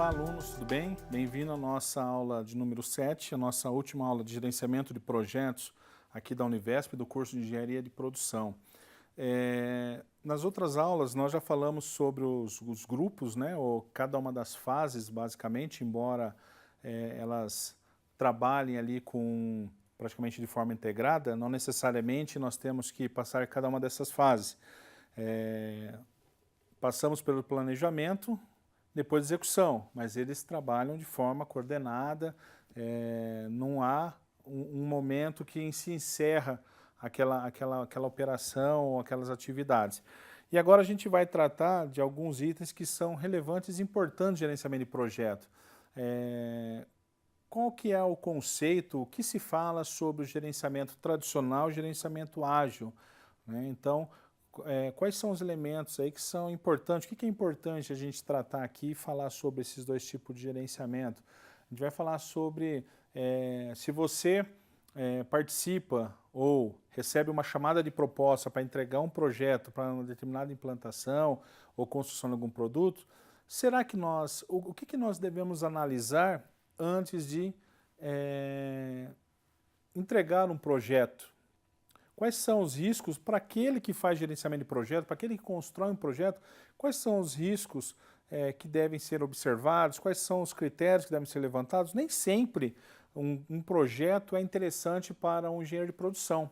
Olá, alunos, tudo bem? Bem-vindo à nossa aula de número 7, a nossa última aula de gerenciamento de projetos aqui da Univesp, do curso de Engenharia de Produção. Nas outras aulas, nós já falamos sobre os grupos, né, ou cada uma das fases, basicamente, embora elas trabalhem ali com praticamente de forma integrada, não necessariamente nós temos que passar cada uma dessas fases. Passamos pelo planejamento, depois execução, mas eles trabalham de forma coordenada, não há um momento que se encerra aquela operação ou aquelas atividades. E agora a gente vai tratar de alguns itens que são relevantes e importantes no gerenciamento de projeto. Qual que é o conceito, o que se fala sobre o gerenciamento tradicional e o gerenciamento ágil, né? Então, quais são os elementos aí que são importantes? O que é importante a gente tratar aqui e falar sobre esses dois tipos de gerenciamento? A gente vai falar sobre se você participa ou recebe uma chamada de proposta para entregar um projeto para uma determinada implantação ou construção de algum produto, será que o que nós devemos analisar antes de entregar um projeto? Quais são os riscos para aquele que faz gerenciamento de projeto, para aquele que constrói um projeto, quais são os riscos que devem ser observados, quais são os critérios que devem ser levantados? Nem sempre um projeto é interessante para um engenheiro de produção.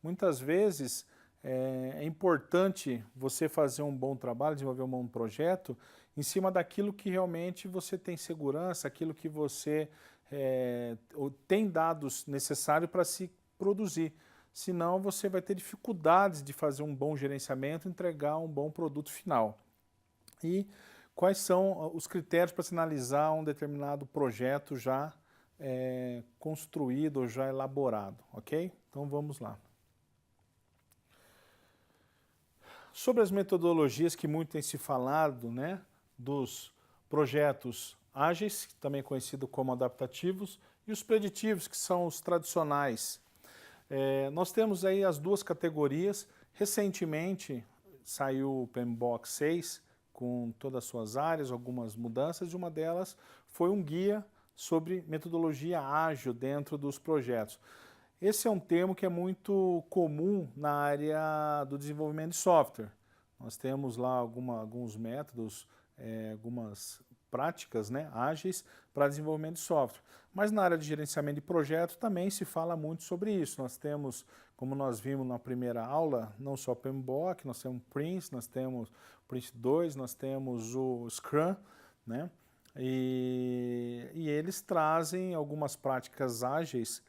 Muitas vezes é importante você fazer um bom trabalho, desenvolver um bom projeto, em cima daquilo que realmente você tem segurança, aquilo que você tem dados necessários para se produzir. Senão você vai ter dificuldades de fazer um bom gerenciamento e entregar um bom produto final. E quais são os critérios para se analisar um determinado projeto já construído, já elaborado, ok? Então vamos lá. Sobre as metodologias que muito tem se falado, né, dos projetos ágeis, também conhecido como adaptativos, e os preditivos, que são os tradicionais. Nós temos aí as duas categorias. Recentemente saiu o PMBOK 6 com todas as suas áreas, algumas mudanças, e uma delas foi um guia sobre metodologia ágil dentro dos projetos. Esse é um termo que é muito comum na área do desenvolvimento de software. Nós temos lá alguns métodos, algumas práticas, né, ágeis para desenvolvimento de software. Mas na área de gerenciamento de projeto também se fala muito sobre isso. Nós temos, como nós vimos na primeira aula, não só o PMBOK, nós temos o Prince, nós temos o Prince 2, nós temos o Scrum, né? E eles trazem algumas práticas ágeis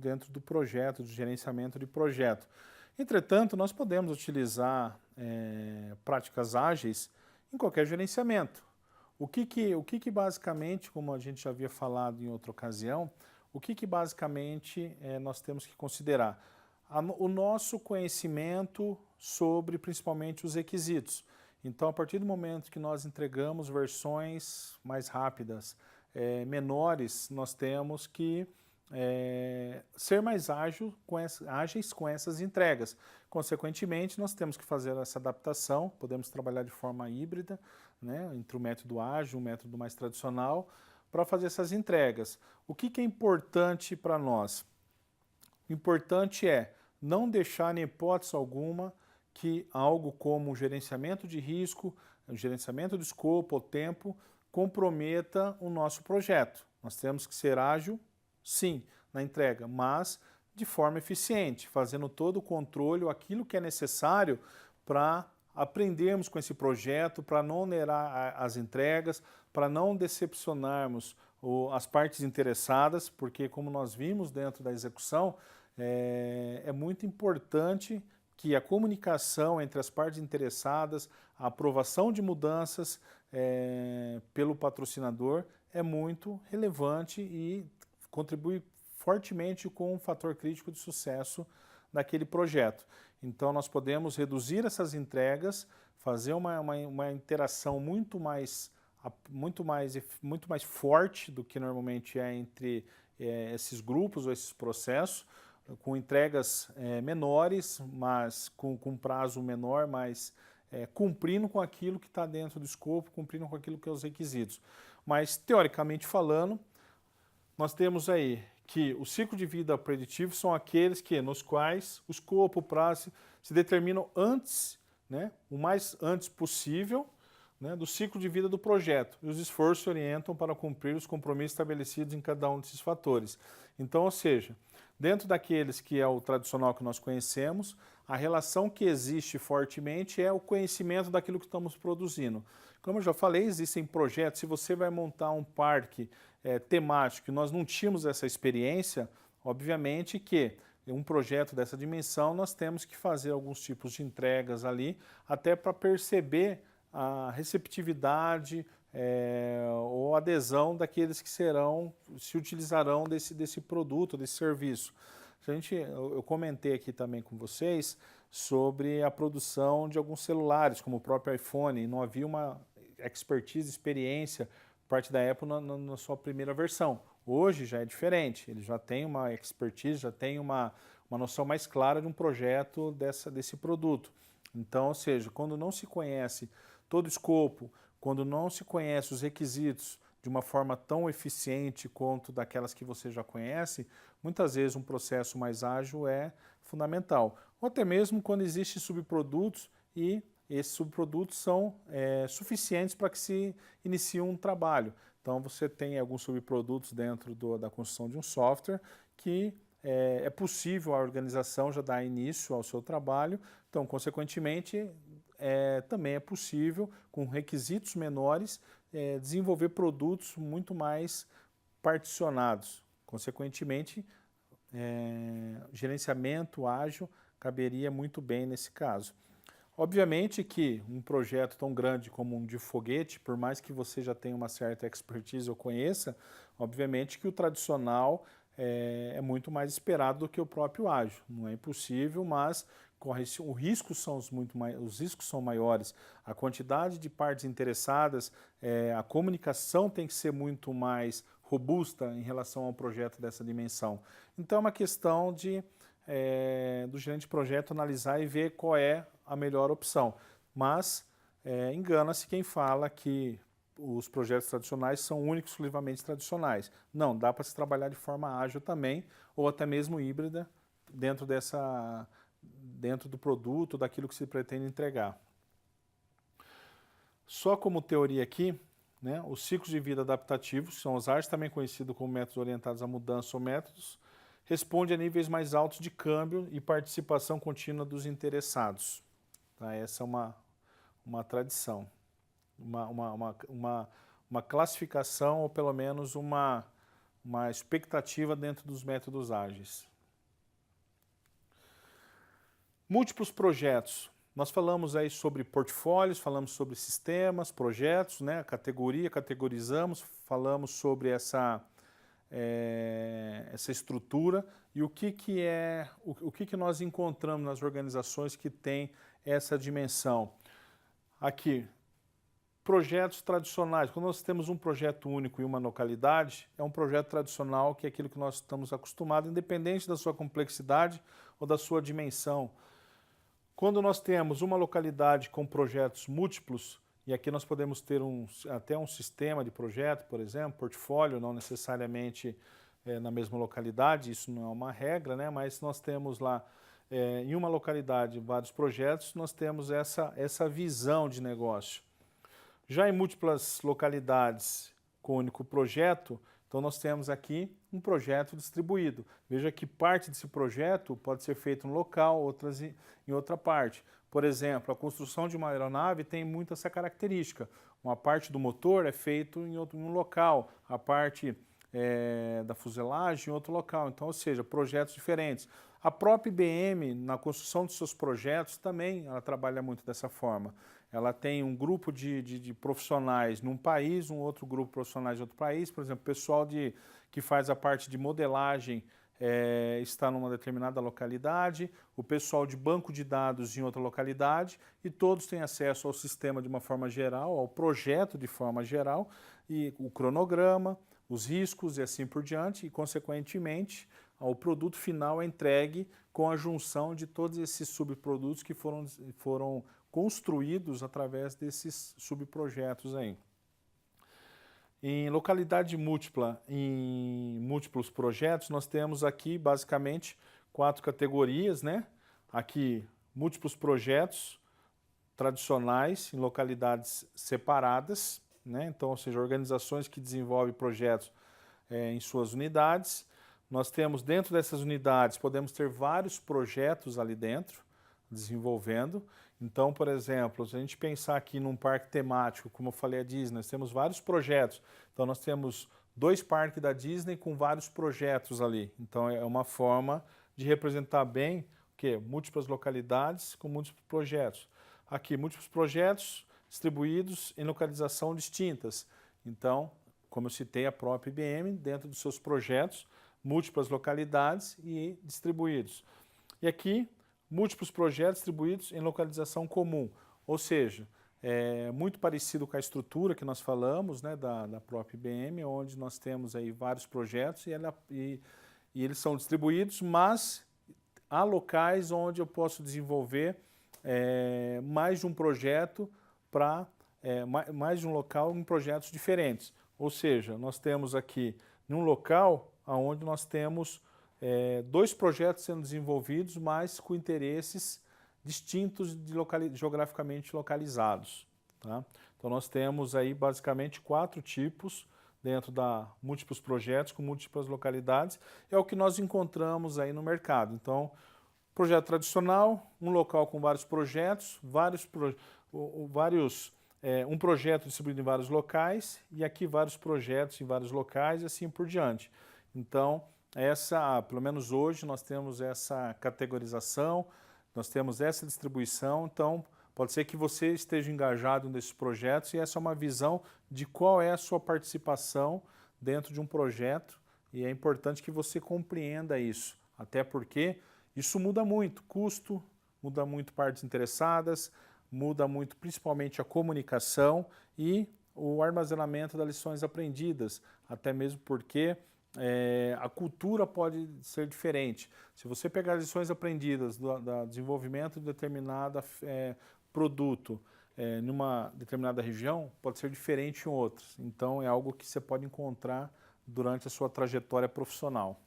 dentro do projeto, do gerenciamento de projeto. Entretanto, nós podemos utilizar práticas ágeis em qualquer gerenciamento. O que basicamente, como a gente já havia falado em outra ocasião, o que basicamente nós temos que considerar? O nosso conhecimento sobre principalmente os requisitos. Então, a partir do momento que nós entregamos versões mais rápidas, menores, nós temos que ser mais ágeis com essas entregas. Consequentemente, nós temos que fazer essa adaptação, podemos trabalhar de forma híbrida, né, entre o método ágil e o método mais tradicional, para fazer essas entregas. O que é importante para nós? O importante é não deixar, em hipótese alguma, que algo como o gerenciamento de risco, o gerenciamento de escopo ou tempo, comprometa o nosso projeto. Nós temos que ser ágil, sim, na entrega, mas de forma eficiente, fazendo todo o controle, aquilo que é necessário para aprendermos com esse projeto, para não onerar as entregas, para não decepcionarmos as partes interessadas, porque como nós vimos dentro da execução, é muito importante que a comunicação entre as partes interessadas, a aprovação de mudanças pelo patrocinador é muito relevante e contribui fortemente com um fator crítico de sucesso daquele projeto. Então nós podemos reduzir essas entregas, fazer uma interação muito mais forte do que normalmente é entre esses grupos ou esses processos, com entregas menores, mas com prazo menor, mas cumprindo com aquilo que está dentro do escopo, cumprindo com aquilo que é os requisitos. Mas, teoricamente falando, nós temos aí que o ciclo de vida preditivo são aqueles nos quais o escopo, o prazo se determinam antes, né, o mais antes possível, né, do ciclo de vida do projeto. E os esforços se orientam para cumprir os compromissos estabelecidos em cada um desses fatores. Então, ou seja, dentro daqueles que é o tradicional que nós conhecemos, a relação que existe fortemente é o conhecimento daquilo que estamos produzindo. Como eu já falei, existem projetos, se você vai montar um parque temático, e nós não tínhamos essa experiência, obviamente que em um projeto dessa dimensão nós temos que fazer alguns tipos de entregas ali, até para perceber a receptividade ou adesão daqueles que se utilizarão desse produto, desse serviço. Eu comentei aqui também com vocês sobre a produção de alguns celulares, como o próprio iPhone, e não havia uma expertise, experiência parte da Apple na sua primeira versão. Hoje já é diferente, ele já tem uma expertise, já tem uma noção mais clara de um projeto desse produto. Então, ou seja, quando não se conhece todo o escopo, quando não se conhece os requisitos de uma forma tão eficiente quanto daquelas que você já conhece, muitas vezes um processo mais ágil é fundamental. Ou até mesmo quando existem subprodutos e esses subprodutos são suficientes para que se inicie um trabalho. Então você tem alguns subprodutos dentro da construção de um software que é possível a organização já dar início ao seu trabalho, então consequentemente também é possível, com requisitos menores, desenvolver produtos muito mais particionados. Consequentemente, gerenciamento ágil caberia muito bem nesse caso. Obviamente que um projeto tão grande como um de foguete, por mais que você já tenha uma certa expertise ou conheça, obviamente que o tradicional é muito mais esperado do que o próprio ágil. Não é impossível, mas os riscos são maiores, a quantidade de partes interessadas, a comunicação tem que ser muito mais robusta em relação a um projeto dessa dimensão. Então é uma questão do gerente de projeto analisar e ver qual é a melhor opção. Mas engana-se quem fala que os projetos tradicionais são únicos, exclusivamente tradicionais. Não, dá para se trabalhar de forma ágil também, ou até mesmo híbrida, dentro do produto, daquilo que se pretende entregar. Só como teoria aqui, né, os ciclos de vida adaptativos, são os ágeis, também conhecidos como métodos orientados à mudança ou métodos, responde a níveis mais altos de câmbio e participação contínua dos interessados. Tá? Essa é uma tradição, uma classificação ou pelo menos uma expectativa dentro dos métodos ágeis. Múltiplos projetos. Nós falamos aí sobre portfólios, falamos sobre sistemas, projetos, né? Categorizamos, falamos sobre essa estrutura e o que nós encontramos nas organizações que têm essa dimensão. Aqui, projetos tradicionais. Quando nós temos um projeto único em uma localidade, é um projeto tradicional que é aquilo que nós estamos acostumados, independente da sua complexidade ou da sua dimensão. Quando nós temos uma localidade com projetos múltiplos, e aqui nós podemos ter até um sistema de projeto, por exemplo, portfólio, não necessariamente na mesma localidade, isso não é uma regra, né? Mas nós temos lá, em uma localidade, vários projetos, nós temos essa visão de negócio. Já em múltiplas localidades com único projeto, então nós temos aqui um projeto distribuído. Veja que parte desse projeto pode ser feito no local, outras em outra parte. Por exemplo, a construção de uma aeronave tem muito essa característica. Uma parte do motor é feito em um local, a parte da fuselagem em outro local. Então, ou seja, projetos diferentes. A própria IBM, na construção de seus projetos, também ela trabalha muito dessa forma. Ela tem um grupo de profissionais num país, um outro grupo de profissionais de outro país. Por exemplo, o pessoal que faz a parte de modelagem está numa determinada localidade, o pessoal de banco de dados em outra localidade, e todos têm acesso ao sistema de uma forma geral, ao projeto de forma geral, e o cronograma, os riscos e assim por diante, e consequentemente o produto final é entregue com a junção de todos esses subprodutos que foram construídos através desses subprojetos aí. Em localidade múltipla, em múltiplos projetos, nós temos aqui basicamente 4 categorias, né? Aqui, múltiplos projetos tradicionais em localidades separadas, né? Então, ou seja, organizações que desenvolvem projetos em suas unidades. Nós temos dentro dessas unidades, podemos ter vários projetos ali dentro, desenvolvendo. Então, por exemplo, se a gente pensar aqui num parque temático, como eu falei a Disney, nós temos vários projetos. Então, nós temos 2 parques da Disney com vários projetos ali. Então, é uma forma de representar bem o quê? Múltiplas localidades com múltiplos projetos. Aqui, múltiplos projetos distribuídos em localização distintas. Então, como eu citei, a própria IBM, dentro dos seus projetos, múltiplas localidades e distribuídos. E aqui, múltiplos projetos distribuídos em localização comum, ou seja, é muito parecido com a estrutura que nós falamos, né, da própria IBM, onde nós temos aí vários projetos e eles são distribuídos, mas há locais onde eu posso desenvolver mais de um projeto para mais de um local em projetos diferentes. Ou seja, nós temos aqui num local onde nós temos 2 projetos sendo desenvolvidos, mas com interesses distintos geograficamente localizados. Tá? Então nós temos aí basicamente 4 tipos dentro da múltiplos projetos com múltiplas localidades. É o que nós encontramos aí no mercado. Então, projeto tradicional, um local com vários projetos, um projeto distribuído em vários locais e aqui vários projetos em vários locais e assim por diante. Então, pelo menos hoje, nós temos essa categorização, nós temos essa distribuição, então pode ser que você esteja engajado nesses projetos e essa é uma visão de qual é a sua participação dentro de um projeto e é importante que você compreenda isso, até porque isso muda muito, custo, muda muito partes interessadas, muda muito principalmente a comunicação e o armazenamento das lições aprendidas, até mesmo porque a cultura pode ser diferente. Se você pegar as lições aprendidas do desenvolvimento de determinado produto em uma determinada região, pode ser diferente em outras. Então, é algo que você pode encontrar durante a sua trajetória profissional.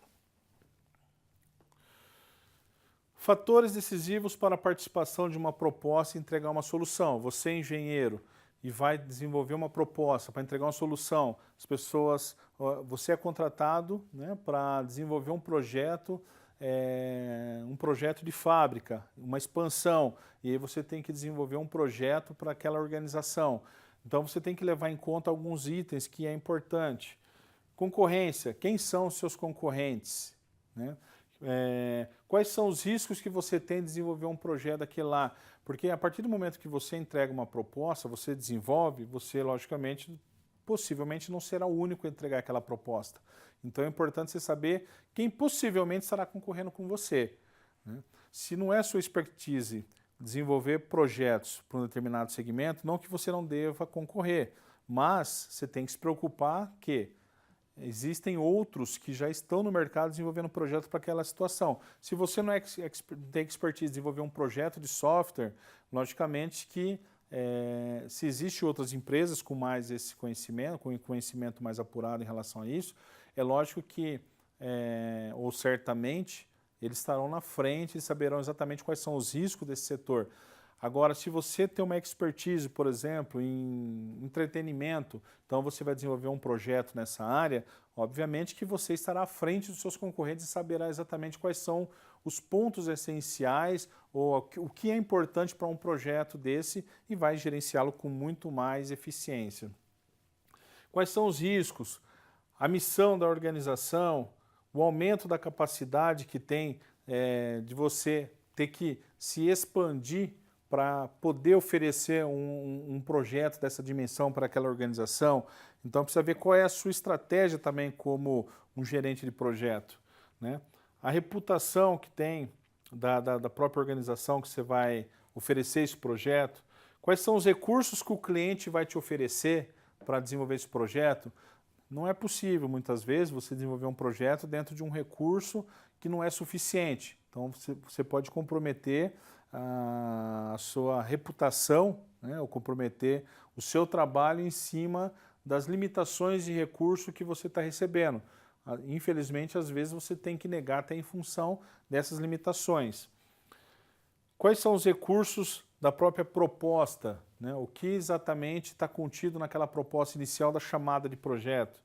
Fatores decisivos para a participação de uma proposta e entregar uma solução. Você é engenheiro e vai desenvolver uma proposta para entregar uma solução. Você é contratado, né, para desenvolver um projeto de fábrica, uma expansão, e aí você tem que desenvolver um projeto para aquela organização. Então você tem que levar em conta alguns itens que é importante. Concorrência, quem são os seus concorrentes? Né? Quais são os riscos que você tem de desenvolver um projeto daquele lá? Porque a partir do momento que você entrega uma proposta, você desenvolve, você logicamente, possivelmente não será o único a entregar aquela proposta. Então é importante você saber quem possivelmente estará concorrendo com você. Né? Se não é sua expertise desenvolver projetos para um determinado segmento, não que você não deva concorrer, mas você tem que se preocupar que existem outros que já estão no mercado desenvolvendo projetos para aquela situação. Se você não tem expertise em desenvolver um projeto de software, logicamente que se existem outras empresas com mais esse conhecimento, com conhecimento mais apurado em relação a isso, é lógico que, ou certamente, eles estarão na frente e saberão exatamente quais são os riscos desse setor. Agora, se você tem uma expertise, por exemplo, em entretenimento, então você vai desenvolver um projeto nessa área, obviamente que você estará à frente dos seus concorrentes e saberá exatamente quais são os pontos essenciais ou o que é importante para um projeto desse e vai gerenciá-lo com muito mais eficiência. Quais são os riscos? A missão da organização, o aumento da capacidade que tem de você ter que se expandir para poder oferecer um projeto dessa dimensão para aquela organização. Então, precisa ver qual é a sua estratégia também como um gerente de projeto. Né? A reputação que tem da própria organização que você vai oferecer esse projeto. Quais são os recursos que o cliente vai te oferecer para desenvolver esse projeto? Não é possível, muitas vezes, você desenvolver um projeto dentro de um recurso que não é suficiente. Então, você pode comprometer a sua reputação, né, ou comprometer o seu trabalho em cima das limitações de recurso que você está recebendo. Infelizmente, às vezes você tem que negar até em função dessas limitações. Quais são os recursos da própria proposta, né? O que exatamente está contido naquela proposta inicial da chamada de projeto?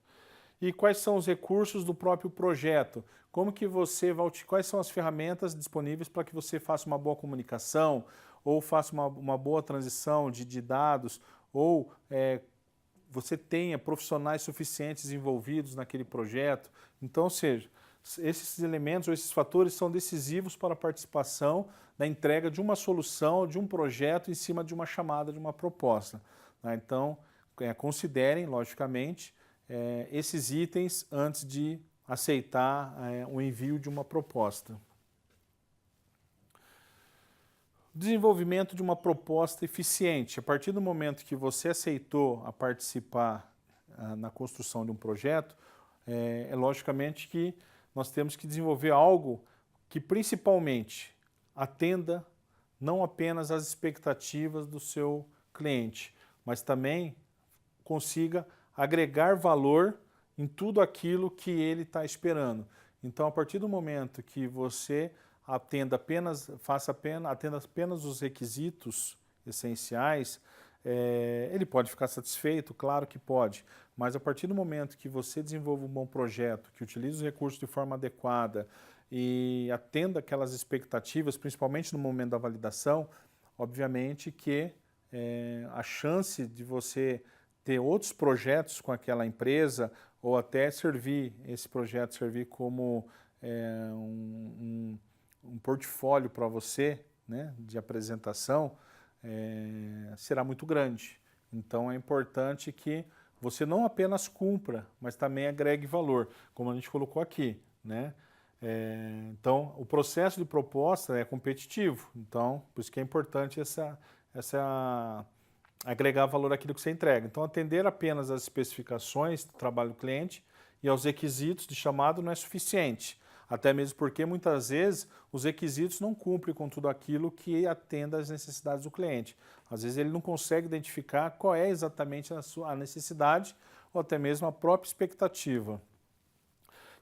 E quais são os recursos do próprio projeto? Como que você vai, quais são as ferramentas disponíveis para que você faça uma boa comunicação, ou faça uma boa transição de dados, ou você tenha profissionais suficientes envolvidos naquele projeto. Então, ou seja, esses elementos ou esses fatores são decisivos para a participação da entrega de uma solução, de um projeto em cima de uma chamada, de uma proposta. Tá? Então, considerem, logicamente, esses itens antes de aceitar o envio de uma proposta. Desenvolvimento de uma proposta eficiente. A partir do momento que você aceitou a participar na construção de um projeto, logicamente que nós temos que desenvolver algo que principalmente atenda não apenas às expectativas do seu cliente, mas também consiga agregar valor em tudo aquilo que ele está esperando. Então, a partir do momento que você atenda apenas os requisitos essenciais, ele pode ficar satisfeito, claro que pode, mas a partir do momento que você desenvolve um bom projeto, que utilize os recursos de forma adequada e atenda aquelas expectativas, principalmente no momento da validação, obviamente que a chance de você ter outros projetos com aquela empresa ou até esse projeto servir como um portfólio para você, né, de apresentação, será muito grande. Então é importante que você não apenas cumpra, mas também agregue valor, como a gente colocou aqui, né? Então o processo de proposta é competitivo, então por isso que é importante agregar valor àquilo que você entrega. Então atender apenas às especificações do trabalho do cliente e aos requisitos de chamado não é suficiente. Até mesmo porque, muitas vezes, os requisitos não cumprem com tudo aquilo que atenda às necessidades do cliente. Às vezes ele não consegue identificar qual é exatamente a necessidade ou até mesmo a própria expectativa.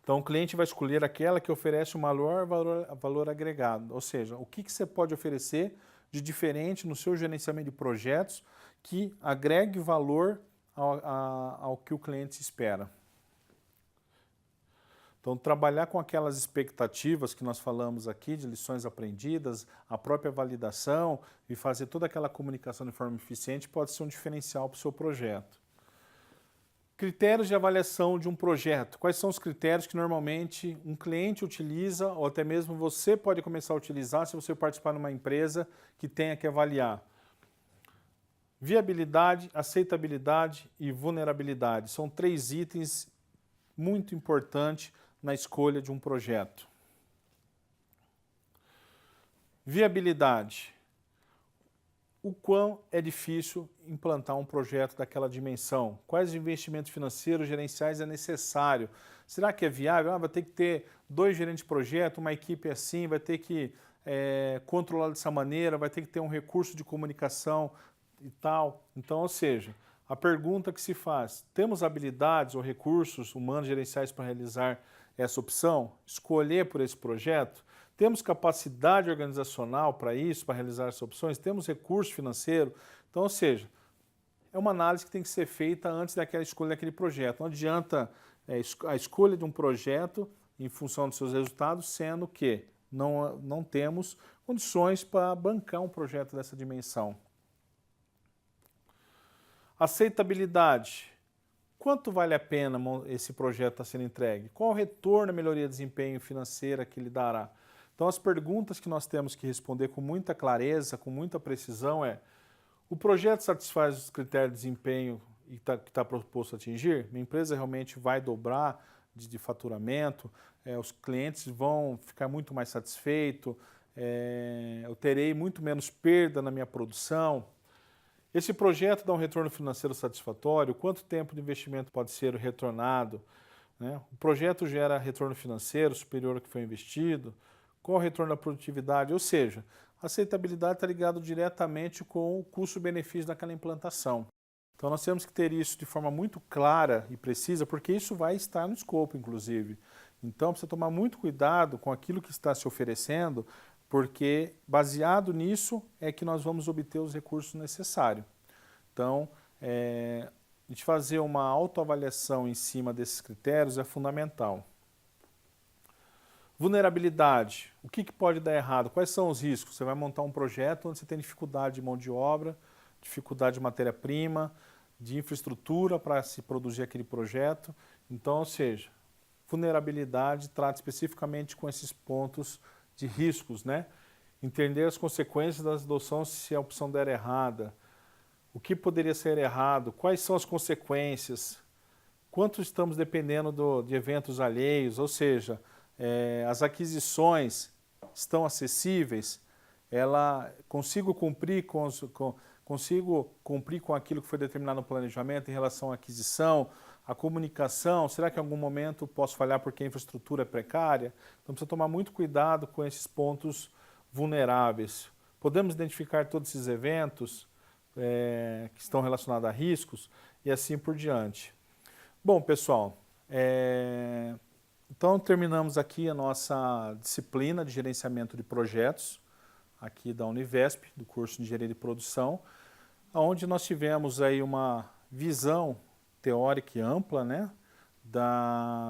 Então o cliente vai escolher aquela que oferece o maior valor agregado, ou seja, o que você pode oferecer de diferente no seu gerenciamento de projetos que agregue valor ao que o cliente espera. Então, trabalhar com aquelas expectativas que nós falamos aqui, de lições aprendidas, a própria validação e fazer toda aquela comunicação de forma eficiente pode ser um diferencial para o seu projeto. Critérios de avaliação de um projeto. Quais são os critérios que normalmente um cliente utiliza ou até mesmo você pode começar a utilizar se você participar de uma empresa que tenha que avaliar? Viabilidade, aceitabilidade e vulnerabilidade. São 3 itens muito importantes na escolha de um projeto. Viabilidade. O quão é difícil implantar um projeto daquela dimensão? Quais investimentos financeiros gerenciais é necessário? Será que é viável? Vai ter que ter 2 gerentes de projeto, uma equipe assim, vai ter que controlar dessa maneira, vai ter que ter um recurso de comunicação e tal. Então, ou seja, a pergunta que se faz, temos habilidades ou recursos humanos gerenciais para realizar essa opção? Escolher por esse projeto? Temos capacidade organizacional para isso, para realizar essas opções? Temos recurso financeiro? Então, ou seja, é uma análise que tem que ser feita antes daquela escolha daquele projeto. Não adianta a escolha de um projeto em função dos seus resultados, sendo que não temos condições para bancar um projeto dessa dimensão. Aceitabilidade. Quanto vale a pena esse projeto estar sendo entregue? Qual o retorno à melhoria de desempenho financeira que ele dará? Então, as perguntas que nós temos que responder com muita clareza, com muita precisão o projeto satisfaz os critérios de desempenho que está proposto a atingir? Minha empresa realmente vai dobrar de faturamento? Os clientes vão ficar muito mais satisfeitos? Eu terei muito menos perda na minha produção? Esse projeto dá um retorno financeiro satisfatório? Quanto tempo de investimento pode ser retornado? Né? O projeto gera retorno financeiro superior ao que foi investido? Qual o retorno da produtividade? Ou seja, a aceitabilidade está ligada diretamente com o custo-benefício daquela implantação. Então nós temos que ter isso de forma muito clara e precisa, porque isso vai estar no escopo, inclusive. Então precisa tomar muito cuidado com aquilo que está se oferecendo, porque baseado nisso é que nós vamos obter os recursos necessários. Então, a gente fazer uma autoavaliação em cima desses critérios é fundamental. Vulnerabilidade. O que pode dar errado? Quais são os riscos? Você vai montar um projeto onde você tem dificuldade de mão de obra, dificuldade de matéria-prima, de infraestrutura para se produzir aquele projeto. Então, ou seja, vulnerabilidade trata especificamente com esses pontos de riscos, né? Entender as consequências da adoção se a opção der errada. O que poderia ser errado? Quais são as consequências? Quanto estamos dependendo de eventos alheios? Ou seja, as aquisições estão acessíveis? Consigo cumprir com aquilo que foi determinado no planejamento em relação à aquisição, à comunicação? Será que em algum momento posso falhar porque a infraestrutura é precária? Então precisa tomar muito cuidado com esses pontos vulneráveis. Podemos identificar todos esses eventos que estão relacionados a riscos e assim por diante. Bom, pessoal, então terminamos aqui a nossa disciplina de gerenciamento de projetos, aqui da Univesp, do curso de Engenharia de Produção, onde nós tivemos aí uma visão teórica e ampla, né,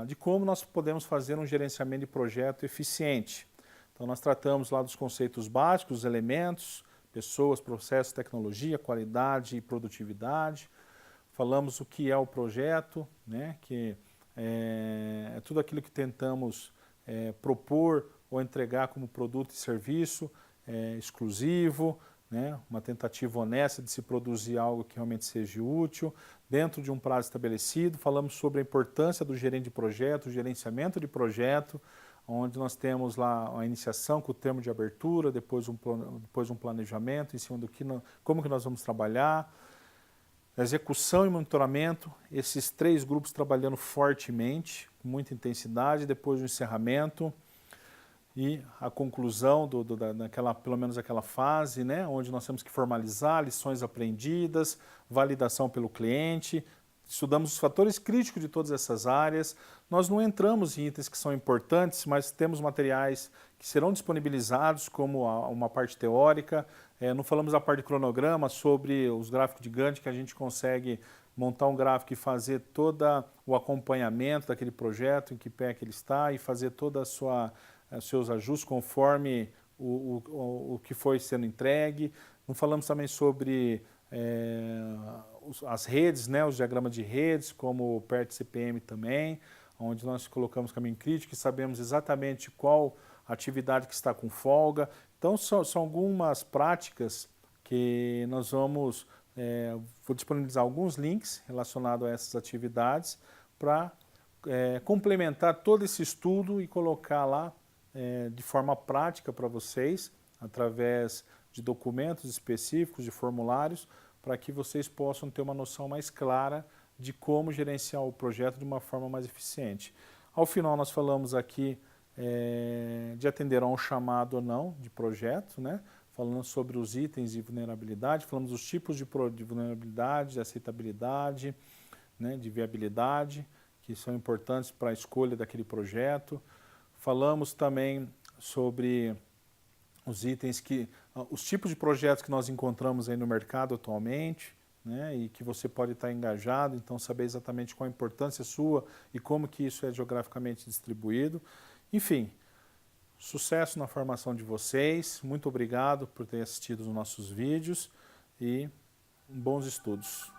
de como nós podemos fazer um gerenciamento de projeto eficiente. Então nós tratamos lá dos conceitos básicos, os elementos, pessoas, processos, tecnologia, qualidade e produtividade. Falamos o que é o projeto, né, que é tudo aquilo que tentamos propor ou entregar como produto e serviço exclusivo, né, uma tentativa honesta de se produzir algo que realmente seja útil, dentro de um prazo estabelecido. Falamos sobre a importância do gerente de projeto, o gerenciamento de projeto, onde nós temos lá a iniciação com o termo de abertura, depois um planejamento em cima do como que nós vamos trabalhar, execução e monitoramento, esses três grupos trabalhando fortemente, com muita intensidade, depois o encerramento e a conclusão pelo menos aquela fase, né, onde nós temos que formalizar lições aprendidas, validação pelo cliente. Estudamos os fatores críticos de todas essas áreas. Nós não entramos em itens que são importantes, mas temos materiais que serão disponibilizados como uma parte teórica. Não falamos a parte de cronograma, sobre os gráficos de Gantt, que a gente consegue montar um gráfico e fazer todo o acompanhamento daquele projeto, em que pé que ele está, e fazer toda os seus ajustes conforme o que foi sendo entregue. Não falamos também sobre as redes, né, os diagramas de redes, como o PERT CPM também, onde nós colocamos caminho crítico e sabemos exatamente qual atividade que está com folga. Então são algumas práticas que nós vou disponibilizar alguns links relacionados a essas atividades para complementar todo esse estudo e colocar lá de forma prática para vocês, através de documentos específicos, de formulários, para que vocês possam ter uma noção mais clara de como gerenciar o projeto de uma forma mais eficiente. Ao final nós falamos aqui de atender a um chamado ou não de projeto, né? Falando sobre os itens de vulnerabilidade, falamos dos tipos de vulnerabilidade, de aceitabilidade, né, de viabilidade, que são importantes para a escolha daquele projeto. Falamos também sobre os tipos de projetos que nós encontramos aí no mercado atualmente, né, e que você pode estar engajado, então saber exatamente qual a importância sua e como que isso é geograficamente distribuído. Enfim, sucesso na formação de vocês, muito obrigado por ter assistido os nossos vídeos e bons estudos.